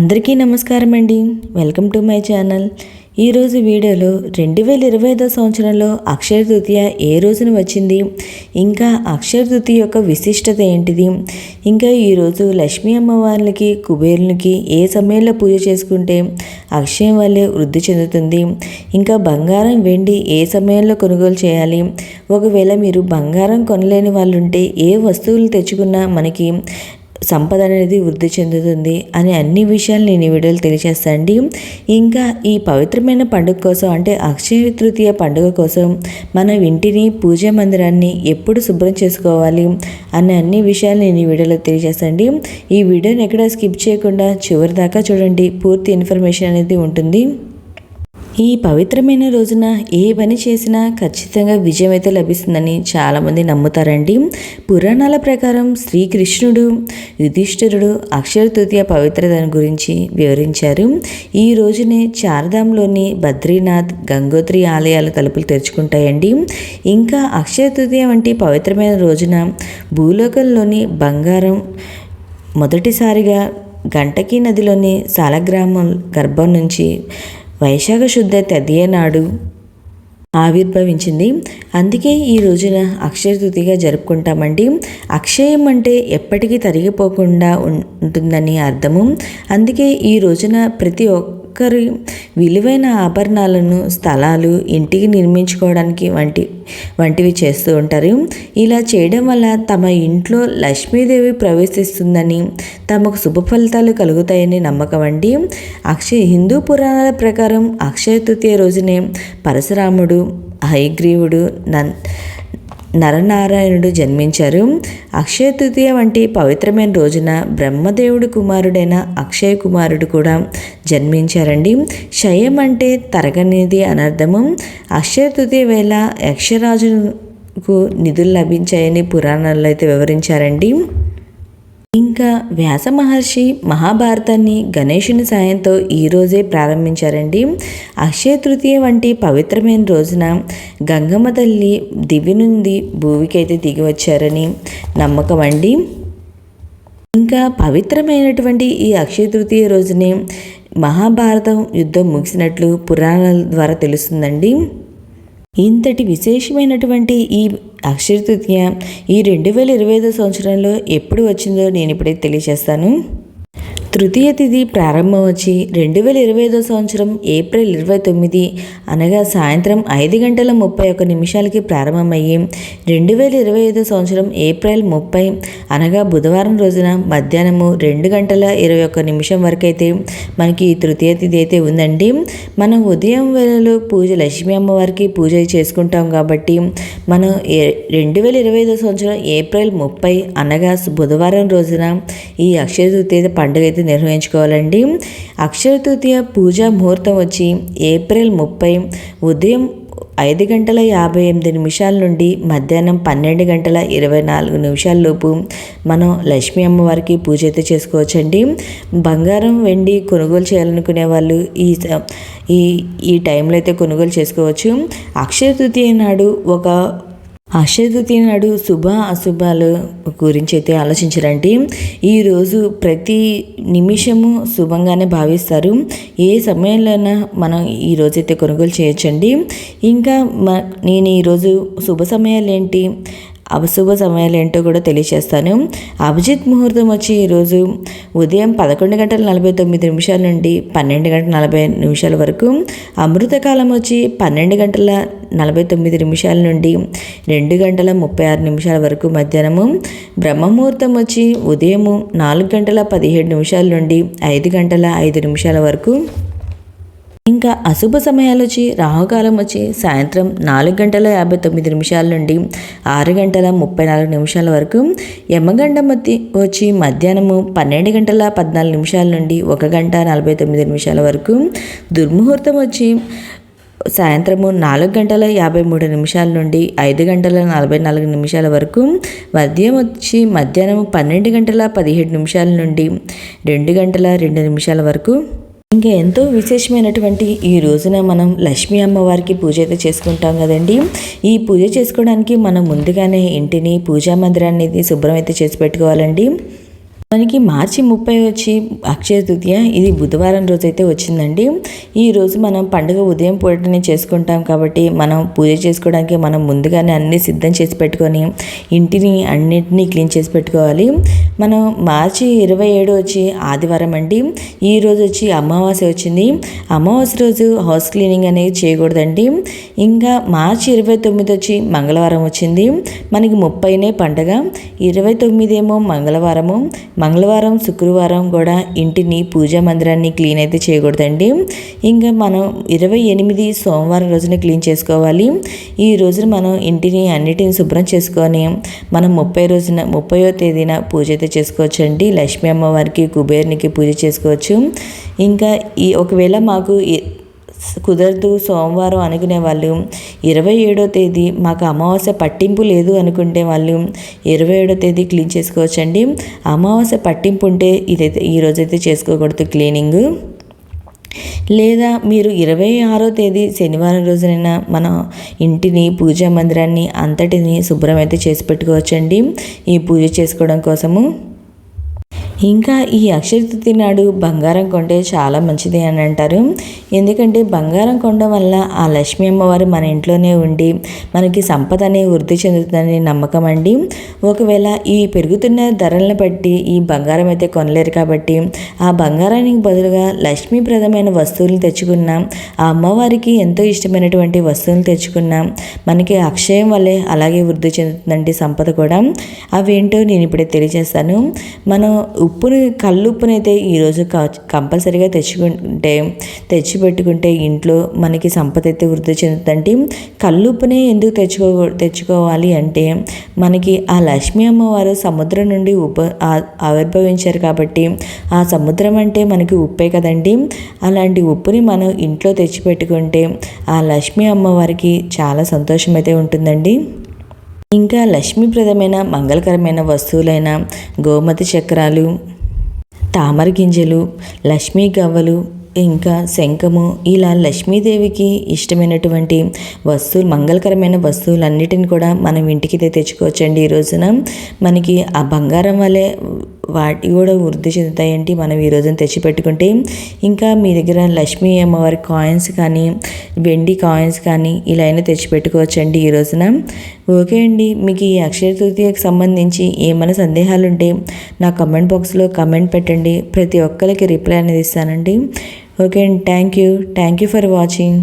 అందరికీ నమస్కారం అండి. Welcome to my channel. ఈరోజు వీడియోలో 2025 సంవత్సరంలో అక్షయ తృతీయ ఏ రోజున వచ్చింది, ఇంకా అక్షయ తృతీయ యొక్క విశిష్టత ఏంటిది, ఇంకా ఈరోజు లక్ష్మీ అమ్మవార్లకి కుబేరునికి ఏ సమయంలో పూజ చేసుకుంటే అక్షయం వల్లే వృద్ధి చెందుతుంది, ఇంకా బంగారం వెండి ఏ సమయంలో కొనుగోలు చేయాలి, ఒకవేళ మీరు బంగారం కొనలేని వాళ్ళు ఉంటే ఏ వస్తువులు తెచ్చుకున్నా మనకి సంపద అనేది వృద్ధి చెందుతుంది అని అన్ని విషయాలు నేను ఈ వీడియోలో తెలియజేస్తానండి. ఇంకా ఈ పవిత్రమైన పండుగ కోసం అంటే అక్షయ తృతీయ పండుగ కోసం మన ఇంటిని పూజా మందిరాన్ని ఎప్పుడు శుభ్రం చేసుకోవాలి అనే అన్ని విషయాలు నేను ఈ వీడియోలో తెలియజేస్తానండి. ఈ వీడియోని ఎక్కడ స్కిప్ చేయకుండా చివరి దాకా చూడండి, పూర్తి ఇన్ఫర్మేషన్ అనేది ఉంటుంది. ఈ పవిత్రమైన రోజున ఏ పని చేసినా ఖచ్చితంగా విజయం అయితే లభిస్తుందని చాలామంది నమ్ముతారండి. పురాణాల ప్రకారం శ్రీకృష్ణుడు యుధిష్ఠిరుడు అక్షయ తృతీయ పవిత్రతను గురించి వివరించారు. ఈ రోజునే చార్ధాంలోని బద్రీనాథ్, గంగోత్రి ఆలయాలు తలుపులు తెరుచుకుంటాయండి. ఇంకా అక్షయ తృతీయ వంటి పవిత్రమైన రోజున భూలోకంలోని బంగారం మొదటిసారిగా గంటకీ నదిలోని సాలగ్రామం గర్భం నుంచి వైశాఖ శుద్ధ తదియ నాడు ఆవిర్భవించింది. అందుకే ఈ రోజున అక్షయ తృతీయగా జరుపుకుంటామండి. అక్షయం అంటే ఎప్పటికీ తరిగిపోకుండా ఉంటుందని అర్థము. అందుకే ఈ రోజున ప్రతి ఒక్కరి విలువైన ఆభరణాలను, స్థలాలు ఇంటికి నిర్మించుకోవడానికి వంటివి చేస్తూ ఉంటారు. ఇలా చేయడం వల్ల తమ ఇంట్లో లక్ష్మీదేవి ప్రవేశిస్తుందని, తమకు శుభ ఫలితాలు కలుగుతాయని నమ్మకం అండి. హిందూ పురాణాల ప్రకారం అక్షయ తృతీయ రోజునే పరశురాముడు, హయగ్రీవుడు, నరనారాయణుడు జన్మించారు. అక్షయ తృతీయ వంటి పవిత్రమైన రోజున బ్రహ్మదేవుడి కుమారుడైన అక్షయ కుమారుడు కూడా జన్మించారండి. క్షయం అంటే తరగనిది అనర్థము. అక్షయ తృతీయ వేళ యక్షరాజుకు నిధులు లభించాయని పురాణాల్లో అయితే వివరించారండి. ఇంకా వ్యాస మహర్షి మహాభారతాన్ని గణేశుని సాయంతో ఈరోజే ప్రారంభించారండి. అక్షయ తృతీయ వంటి పవిత్రమైన రోజున గంగమ్మ తల్లి దివి నుండి భూమికైతే దిగి వచ్చారని నమ్మకం అండి. ఇంకా పవిత్రమైనటువంటి ఈ అక్షయ తృతీయ రోజునే మహాభారతం యుద్ధం ముగిసినట్లు పురాణాల ద్వారా తెలుస్తుందండి. ఇంతటి విశేషమైనటువంటి ఈ అక్షయ తృతీయ ఈ 2025 సంవత్సరంలో ఎప్పుడు వచ్చిందో నేను ఇప్పుడైతే తెలియజేస్తాను. తృతీయ తిథి ప్రారంభం వచ్చి 2025 సంవత్సరం ఏప్రిల్ 29 అనగా సాయంత్రం 5:31 ప్రారంభమయ్యి 2025 సంవత్సరం ఏప్రిల్ 30 అనగా బుధవారం రోజున మధ్యాహ్నము 2:21 వరకు అయితే మనకి ఈ తృతీయ తిథి అయితే ఉందండి. మనం ఉదయం వేళలో పూజ లక్ష్మీ అమ్మవారికి పూజ చేసుకుంటాం కాబట్టి మనం 2025 సంవత్సరం ఏప్రిల్ 30 అనగా బుధవారం రోజున ఈ అక్షయ తృతీయ పండుగ అయితే నిర్వహించుకోవాలండి. అక్షయ తృతీయ పూజా ముహూర్తం వచ్చి ఏప్రిల్ 30 ఉదయం 5:58 నుండి మధ్యాహ్నం 12:24 లోపు మనం లక్ష్మీ అమ్మవారికి పూజ అయితే చేసుకోవచ్చండి. బంగారం వెండి కొనుగోలు చేయాలనుకునే వాళ్ళు ఈ టైంలో అయితే కొనుగోలు చేసుకోవచ్చు. అక్షయ తృతీయ నాడు అక్షయ తృతీయ నాడు శుభ అశుభాలు గురించి అయితే ఆలోచించరండి. ఈరోజు ప్రతి నిమిషము శుభంగానే భావిస్తారు. ఏ సమయంలోనైనా మనం ఈరోజైతే కొనుగోలు చేయొచ్చండి. ఇంకా నేను ఈరోజు శుభ సమయాలు ఏంటి, అశుభ సమయాలు ఏంటో కూడా తెలియజేస్తాను. అభిజిత్ ముహూర్తం వచ్చి ఈరోజు ఉదయం 11:49 నుండి 12:40 వరకు, అమృతకాలం వచ్చి 12:49 నుండి 2:36 వరకు మధ్యాహ్నము, బ్రహ్మముహూర్తం వచ్చి ఉదయం 4:17 నుండి 5:05 వరకు. ఇంకా అశుభ సమయాలు వచ్చి రాహుకాలం వచ్చి సాయంత్రం 4:59 నుండి 6:34 వరకు, యమగండం వచ్చి మధ్యాహ్నము 12:14 నుండి 1:49 వరకు, దుర్ముహూర్తం వచ్చి సాయంత్రము 4:53 నుండి 5:44 వరకు, మద్యం వచ్చి మధ్యాహ్నం 12:17 నుండి 2:02 వరకు. ఇంకా ఎంతో విశేషమైనటువంటి ఈ రోజున మనం లక్ష్మీ అమ్మవారికి పూజ అయితే చేసుకుంటాం కదండి. ఈ పూజ చేసుకోవడానికి మనం ముందుగానే ఇంటిని పూజా మందిరాన్ని శుభ్రం అయితే చేసి పెట్టుకోవాలండి. మనకి మార్చి 30 వచ్చి అక్షయ తృతీయ, ఇది బుధవారం రోజైతే వచ్చిందండి. ఈ రోజు మనం పండుగ ఉదయం పూటనే చేసుకుంటాం కాబట్టి మనం పూజ చేసుకోవడానికి మనం ముందుగానే అన్నీ సిద్ధం చేసి పెట్టుకొని ఇంటిని అన్నింటినీ క్లీన్ చేసి పెట్టుకోవాలి. మనం మార్చి 27 వచ్చి ఆదివారం అండి. ఈ రోజు వచ్చి అమావాస్య వచ్చింది. అమావాస్య రోజు హౌస్ క్లీనింగ్ అనేది చేయకూడదండి. ఇంకా మార్చి 29 వచ్చి మంగళవారం వచ్చింది. మనకి 30నే పండుగ, 29 ఏమో మంగళవారము. మంగళవారం శుక్రవారం కూడా ఇంటిని పూజా మందిరాన్ని క్లీన్ అయితే చేయకూడదండి. ఇంకా మనం 28 సోమవారం రోజున క్లీన్ చేసుకోవాలి. ఈ రోజున మనం ఇంటిని అన్నిటిని శుభ్రం చేసుకొని మనం 30వ తేదీన పూజ అయితే చేసుకోవచ్చండి. లక్ష్మీ అమ్మవారికి, కుబేరునికి పూజ చేసుకోవచ్చు. ఇంకా ఒకవేళ మాకు కుదరదు సోమవారం అనుకునే వాళ్ళు 27వ తేదీ మాకు అమావాస్య పట్టింపు లేదు అనుకుంటే వాళ్ళు 27వ తేదీ క్లీన్ చేసుకోవచ్చండి. అమావాస్య పట్టింపు ఉంటే ఈరోజైతే చేసుకోకూడదు క్లీనింగ్. లేదా మీరు 26వ తేదీ శనివారం రోజునైనా మన ఇంటిని, పూజా మందిరాన్ని అంతటిని శుభ్రం అయితే చేసి పెట్టుకోవచ్చండి ఈ పూజ చేసుకోవడం కోసము. ఇంకా ఈ అక్షయ తృతీయ నాడు బంగారం కొంటే చాలా మంచిది అని అంటారు. ఎందుకంటే బంగారం కొనడం వల్ల ఆ లక్ష్మీ అమ్మవారు మన ఇంట్లోనే ఉండి మనకి సంపద అనేది వృద్ధి చెందుతుందని నమ్మకం అండి. ఒకవేళ ఈ పెరుగుతున్న ధరలను బట్టి ఈ బంగారం అయితే కొనలేరు కాబట్టి ఆ బంగారానికి బదులుగా లక్ష్మీప్రదమైన వస్తువులు తెచ్చుకున్నాం, ఆ అమ్మవారికి ఎంతో ఇష్టమైనటువంటి వస్తువులు తెచ్చుకున్నాం, మనకి అక్షయం వల్లే అలాగే వృద్ధి చెందుతుందండి సంపద కూడా. అవేంటో నేను ఇప్పుడే తెలియజేస్తాను. మనం కల్లుప్పునైతే ఈరోజు కంపల్సరీగా తెచ్చిపెట్టుకుంటే ఇంట్లో మనకి సంపద అయితే వృద్ధి చెందుతుందండి. కల్లుప్పునే ఎందుకు తెచ్చుకోవాలి అంటే మనకి ఆ లక్ష్మీ అమ్మవారు సముద్రం నుండి ఆవిర్భవించారు కాబట్టి ఆ సముద్రం అంటే మనకి ఉప్పే కదండి. అలాంటి ఉప్పుని మనం ఇంట్లో తెచ్చిపెట్టుకుంటే ఆ లక్ష్మీ అమ్మవారికి చాలా సంతోషం అయితే ఉంటుందండి. ఇంకా లక్ష్మీప్రదమైన మంగళకరమైన వస్తువులైన గోమతి చక్రాలు, తామర గింజలు, లక్ష్మీ గవ్వలు, ఇంకా శంఖము, ఇలా లక్ష్మీదేవికి ఇష్టమైనటువంటి వస్తువులు, మంగళకరమైన వస్తువులన్నిటిని కూడా మనం ఇంటికి తెచ్చుకోవచ్చండి. ఈ రోజున మనకి ఆ బంగారం వల్లే వాటి కూడా వృద్ధి చెందుతాయండి మనం ఈ రోజున తెచ్చిపెట్టుకుంటే. ఇంకా మీ దగ్గర లక్ష్మీ అమ్మవారి కాయిన్స్ కానీ, వెండి కాయిన్స్ కానీ ఇలా అయినా తెచ్చిపెట్టుకోవచ్చండి ఈ రోజున. ఓకే అండి, మీకు ఈ అక్షయ తృతీయకు సంబంధించి ఏమైనా సందేహాలు ఉంటే నా కమెంట్ బాక్స్లో కమెంట్ పెట్టండి. ప్రతి ఒక్కరికి రిప్లై అనేది ఇస్తానండి. ఓకే అండి, థ్యాంక్ యూ ఫర్ వాచింగ్.